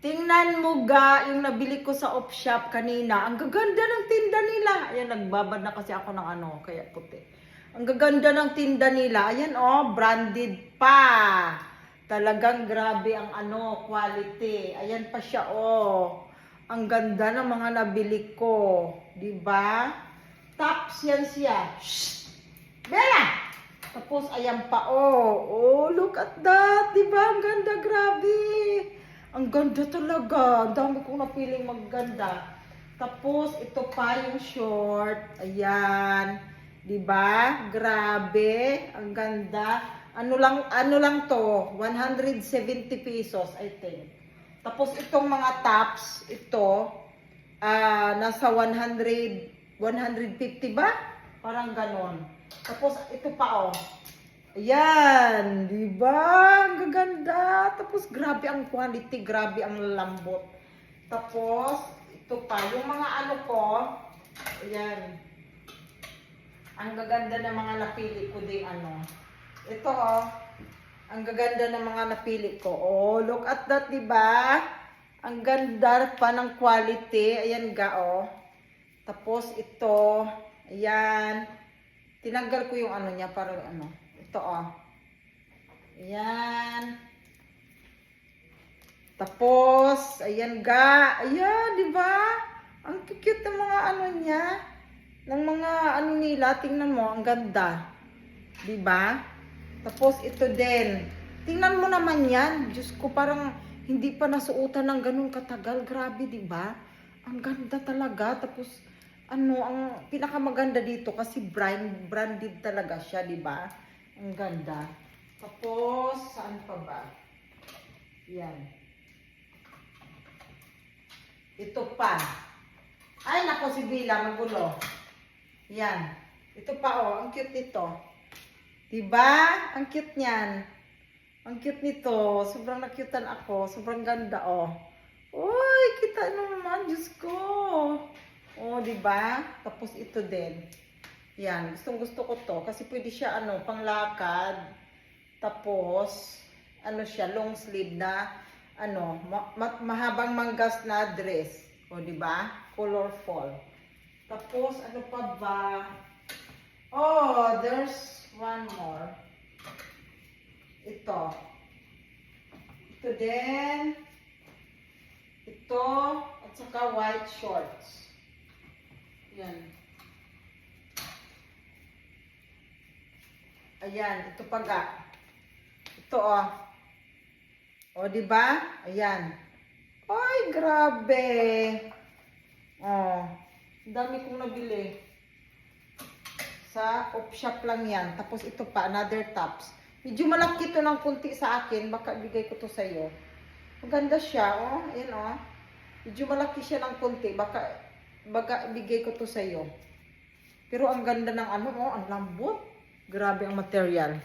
Tingnan mo ga, yung nabili ko sa off shop kanina. Ang gaganda ng tinda nila. Ayan, nagbabad na kasi ako ng ano, kaya puti. Ang gaganda ng tinda nila. Ayan oh, branded pa. Talagang grabe ang ano, quality. Ayan pa siya oh. Ang ganda ng mga nabili ko. Diba? Tops yan siya. Shh! Bella! Tapos ayan pa oh. Oh, look at that. Diba? Ang ganda, grabe. Ang ganda talaga. Ang dami kong napiling maganda. Tapos, ito pa yung short. Ayan. Diba? Grabe. Ang ganda. Ano lang to? 170 pesos, I think. Tapos, itong mga tops, ito, nasa 150 ba? Parang ganon. Tapos, ito pa, oh. Ayan, di ba? Ang gaganda. Tapos grabe ang quality, grabe ang lambot. Tapos ito pa, yung mga ano ko, ayan. Ang gaganda ng mga napili ko din ano. Ito oh, ang gaganda ng mga napili ko. Oh, look at that, di ba? Ang ganda pa ng quality. Ayan ga oh. Tapos ito, ayan. Tinanggal ko yung ano niya para ano. Ito oh. Ayan. Tapos, ayan ga. Ayan, di ba? Ang cute ng mga ano niya. Ng mga ano nila, tingnan mo, ang ganda. Di ba? Tapos ito din. Tingnan mo naman yan. Diyos ko, parang hindi pa nasuotan ng ganun katagal. Grabe, di ba? Ang ganda talaga. Tapos ano, ang pinakamaganda dito kasi branded talaga siya, di ba? Ang ganda. Tapos, saan pa ba? Yan. Ito pa. Ay, nako si Bila, magulo. Yan. Ito pa, oh. Ang cute nito. Diba? Ang cute niyan. Ang cute nito. Sobrang nakyutan ako. Sobrang ganda, oh. Uy, kita naman. Diyos ko. Oh, diba? Tapos ito din. Yan, gustong-gusto ko to kasi pwede siya ano, panglakad. Tapos ano siya, long sleeve na ano, mahabang manggas na dress. O di ba? Colorful. Tapos ano pa ba? Oh, there's one more. Ito. Ito din. Ito at saka white shorts. Yan. Ayan, ito pa ga. Ito oh. O, di ba? Ayan. Ay, grabe. Oh, dami kong nabili. Sa off shop lang yan. Tapos ito pa, another tops. Medyo malaki ito ng kunti sa akin. Baka bigay ko to sa iyo. Maganda siya, oh. Ayan, oh. Medyo malaki siya ng kunti. Baka bigay ko to sa iyo. Pero ang ganda ng ano, oh. Ang lambot. Grabe ang material.